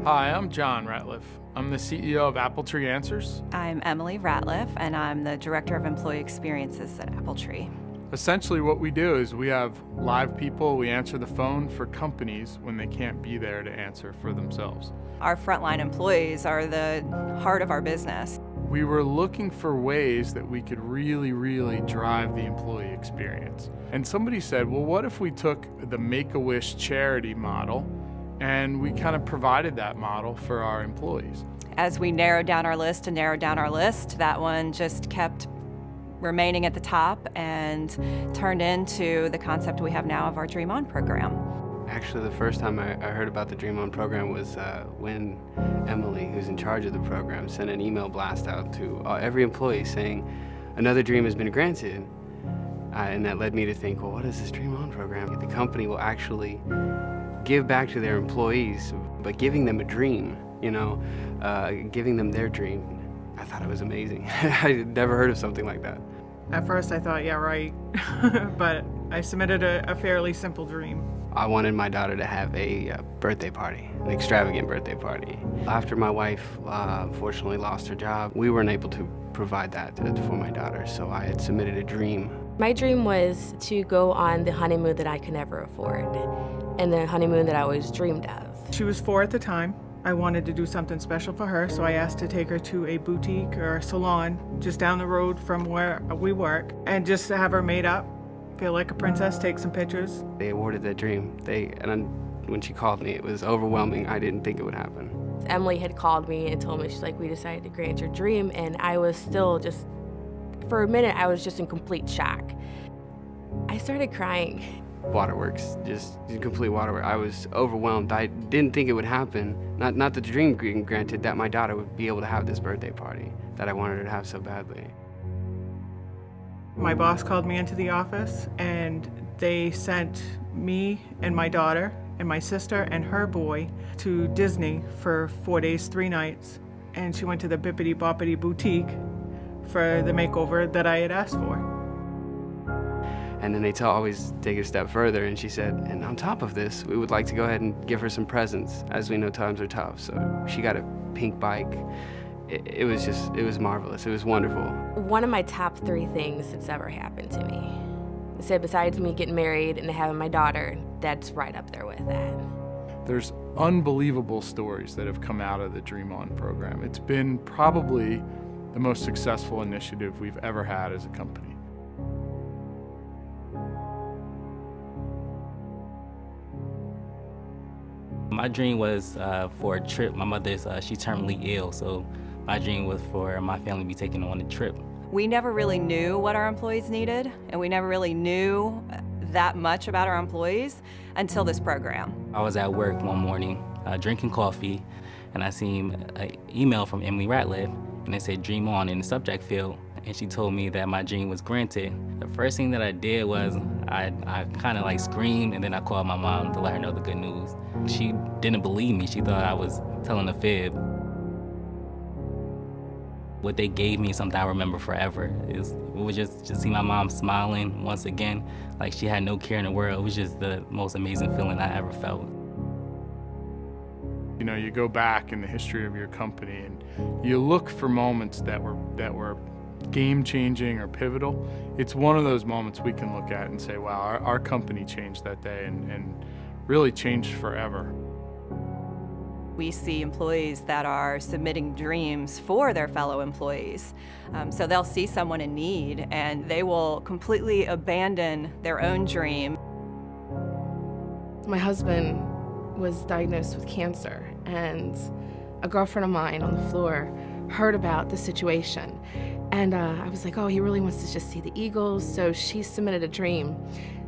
Hi, I'm John Ratliff. I'm the CEO of Appletree Answers. I'm Emily Ratliff, and I'm the Director of Employee Experiences at Appletree. Essentially, what we do is we have live people. We answer the phone for companies when they can't be there to answer for themselves. Our frontline employees are the heart of our business. We were looking for ways that we could really drive the employee experience. And somebody said, well, what if we took the Make-A-Wish charity model and we kind of provided that model for our employees? As we narrowed down our list and narrowed down our list, that one just kept remaining at the top and turned into the concept we have now of our Dream On program. Actually, the first time I heard about the Dream On program was when Emily, who's in charge of the program, sent an email blast out to every employee saying, another dream has been granted. And that led me to think, well, what is this Dream On program? The company will actually give back to their employees, but giving them a dream, giving them their dream. I thought it was amazing. I'd never heard of something like that. At first I thought, yeah, right, but I submitted a fairly simple dream. I wanted my daughter to have a birthday party, an extravagant birthday party. After my wife unfortunately lost her job, we weren't able to provide that for my daughter, so I had submitted a dream. My dream was to go on the honeymoon that I could never afford, and the honeymoon that I always dreamed of. She was 4 at the time. I wanted to do something special for her, so I asked to take her to a boutique or a salon just down the road from where we work, and just to have her made up, feel like a princess, take some pictures. They awarded that dream. When she called me, it was overwhelming. I didn't think it would happen. Emily had called me and told me, she's like, we decided to grant your dream, and I was still just, for a minute, I was just in complete shock. I started crying. Waterworks, just complete waterworks. I was overwhelmed. I didn't think it would happen. Not the dream being granted, that my daughter would be able to have this birthday party that I wanted her to have so badly. My boss called me into the office and they sent me and my daughter and my sister and her boy to Disney for 4 days, 3 nights. And she went to the Bippity Boppity Boutique for the makeover that I had asked for. And then they always take it a step further, and she said, and on top of this, we would like to go ahead and give her some presents, as we know times are tough. So she got a pink bike. It was marvelous. It was wonderful. One of my top 3 things that's ever happened to me. I said, besides me getting married and having my daughter, that's right up there with that. There's unbelievable stories that have come out of the Dream On program. It's been probably the most successful initiative we've ever had as a company. My dream was for a trip. My mother's, she's terminally ill, so my dream was for my family to be taken on a trip. We never really knew what our employees needed, and we never really knew that much about our employees until this program. I was at work one morning drinking coffee, and I seen an email from Emily Ratliff, and it said Dream On in the subject field, and she told me that my dream was granted. The first thing that I did was I kind of like screamed, and then I called my mom to let her know the good news. She didn't believe me. She thought I was telling a fib. What they gave me is something I remember forever. It was just to see my mom smiling once again, like she had no care in the world. It was just the most amazing feeling I ever felt. You know, you go back in the history of your company and you look for moments that were game-changing or pivotal. It's one of those moments we can look at and say, wow, our company changed that day and really changed forever. We see employees that are submitting dreams for their fellow employees. So they'll see someone in need and they will completely abandon their own dream. My husband was diagnosed with cancer, and a girlfriend of mine on the floor heard about the situation. And I was like, oh, he really wants to just see the Eagles. So she submitted a dream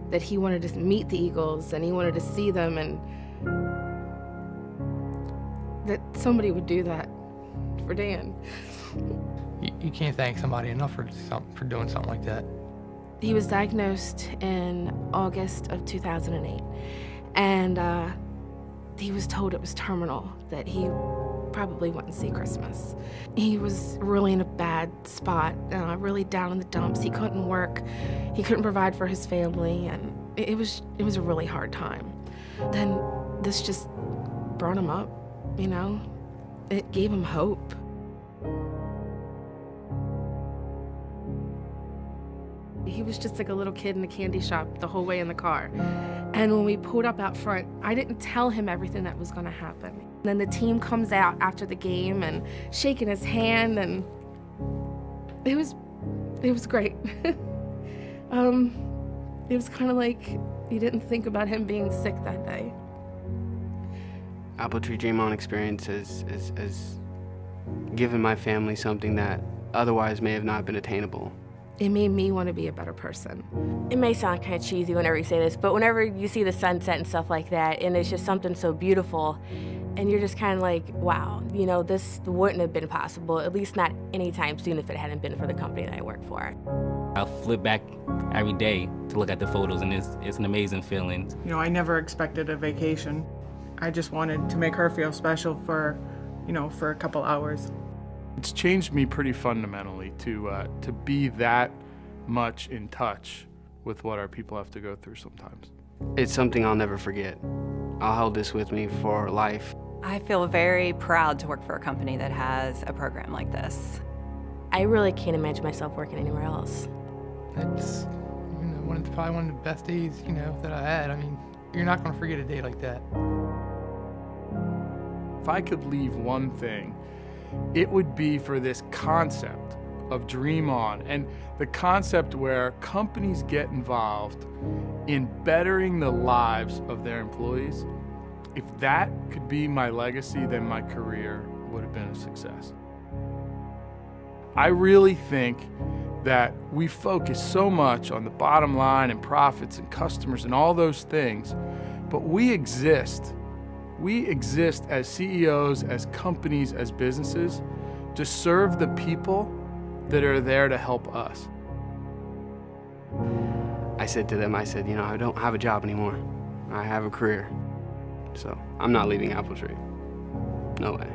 that he wanted to meet the Eagles and he wanted to see them, and that somebody would do that for Dan. You can't thank somebody enough for doing something like that. He was diagnosed in August of 2008, and he was told it was terminal, that he probably wouldn't see Christmas. He was really in a bad spot, really down in the dumps. He couldn't work, he couldn't provide for his family, and it was a really hard time. Then this just brought him up. you know, it gave him hope. He was just like a little kid in a candy shop the whole way in the car. And when we pulled up out front, I didn't tell him everything that was gonna happen. Then the team comes out after the game and shaking his hand, and it was great. It was kind of like you didn't think about him being sick that day. Apple Tree Dream On experience has given my family something that otherwise may have not been attainable. It made me want to be a better person. It may sound kind of cheesy whenever you say this, but whenever you see the sunset and stuff like that, and it's just something so beautiful, and you're just kind of like, wow, you know, this wouldn't have been possible, at least not anytime soon if it hadn't been for the company that I work for. I flip back every day to look at the photos, and it's an amazing feeling. You know, I never expected a vacation. I just wanted to make her feel special for, you know, for a couple hours. It's changed me pretty fundamentally to be that much in touch with what our people have to go through sometimes. It's something I'll never forget. I'll hold this with me for life. I feel very proud to work for a company that has a program like this. I really can't imagine myself working anywhere else. It's, you know, probably one of the best days, you know, that I had. I mean, you're not going to forget a day like that. If I could leave one thing, it would be for this concept of Dream On, and the concept where companies get involved in bettering the lives of their employees. If that could be my legacy, then my career would have been a success. I really think that we focus so much on the bottom line and profits and customers and all those things, but we exist as CEOs, as companies, as businesses to serve the people that are there to help us. I said to them, you know, I don't have a job anymore. I have a career. So I'm not leaving Apple Tree. No way.